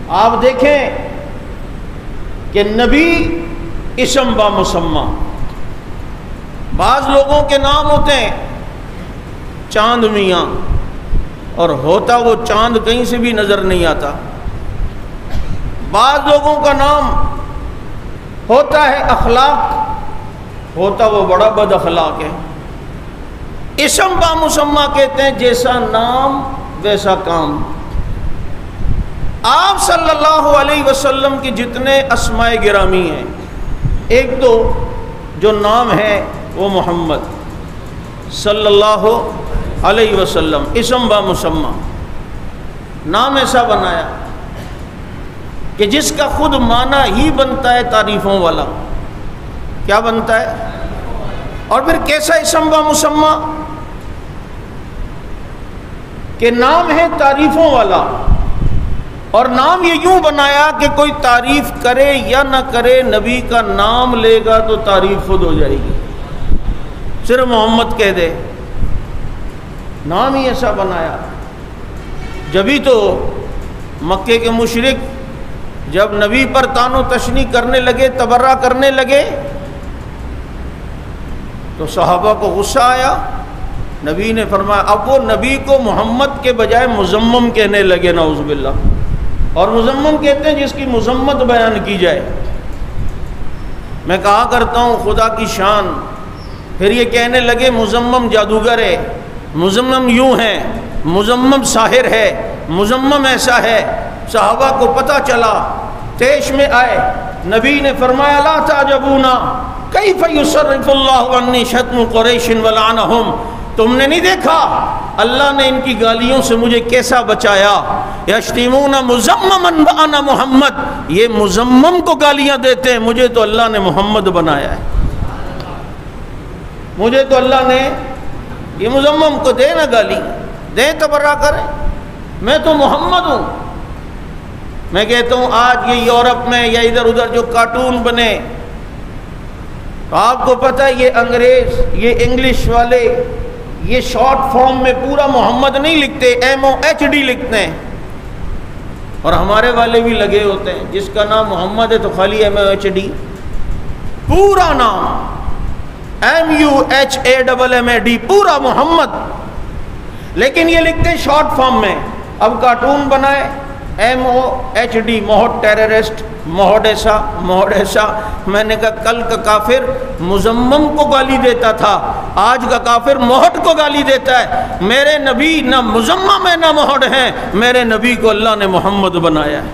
آپ دیکھیں کہ نبی اسم با مسمى، بعض لوگوں کے نام ہوتے ہیں چاند میاں، اور ہوتا وہ چاند کہیں سے بھی نظر نہیں آتا۔ بعض لوگوں کا نام ہوتا ہے اخلاق، ہوتا وہ بڑا بد اخلاق ہے۔ اسم با مسمى کہتے ہیں جیسا نام ویسا کام۔ آپ صلی اللہ علیہ وسلم کی جتنے اسماء گرامی ہیں، ایک تو جو نام ہے وہ محمد صلی اللہ علیہ وسلم، اسم با مسمى، نام ایسا بنایا کہ جس کا خود معنی ہی بنتا ہے تعریفوں والا۔ کیا بنتا ہے؟ اور پھر کیسا اسم با مسمى کہ نام ہے تعریفوں والا، اور نام یہ یوں بنایا کہ کوئی تعریف کرے یا نہ کرے، نبی کا نام لے گا تو تعریف خود ہو جائے گی۔ صرف محمد کہہ دے، نام ہی ایسا بنایا۔ جبھی تو مکے کے مشرک جب نبی پر طعن و تشنیع کرنے لگے، تبرہ کرنے لگے، تو صحابہ کو غصہ آیا۔ نبی نے فرمایا، اب وہ نبی کو محمد کے بجائے مزمم کہنے لگے، نعوذ باللہ۔ اور مزمم کہتے ہیں جس کی مذمت بیان کی جائے۔ میں کہا کرتا ہوں خدا کی شان، پھر یہ کہنے لگے مزمم جادوگر ہے، مزمم یوں ہے، مزمم ساحر ہے، مزمم ایسا ہے۔ صحابہ کو پتہ چلا، طیش میں آئے۔ نبی نے فرمایا، لا تعجبونا کیف یصرف اللہ عنی شتم قریش ولعنہم، تم نے نہیں دیکھا اللہ نے ان کی گالیوں سے مجھے کیسا بچایا۔ یشتمون مزمما وانا محمد، یہ مزمم کو گالیاں دیتے ہیں، مجھے تو اللہ نے محمد بنایا ہے، مجھے تو اللہ نے یہ مزمم کو دے نہ گالی دے، تبرہ کرے، میں تو محمد ہوں۔ میں کہتا ہوں آج یہ یورپ میں یا ادھر ادھر جو کارٹون بنے، تو آپ کو پتہ ہے یہ انگریز، یہ انگلش والے، یہ شارٹ فارم میں پورا محمد نہیں لکھتے، MOHD لکھتے ہیں، اور ہمارے والے بھی لگے ہوتے ہیں، جس کا نام محمد ہے تو خالی MOHD، پورا نام MUHAMMAD، پورا محمد، لیکن یہ لکھتے ہیں شارٹ فارم میں۔ اب کارٹون بنائے MOHD، موہڈ ٹیررسٹ، موہڈ ایسا، موہڈ ایسا۔ میں نے کہا کل کا کافر مزمم کو گالی دیتا تھا، آج کا کافر موہڈ کو گالی دیتا ہے۔ میرے نبی نہ مزمم ہے نہ موہڈ ہیں، میرے نبی کو اللہ نے محمد بنایا ہے۔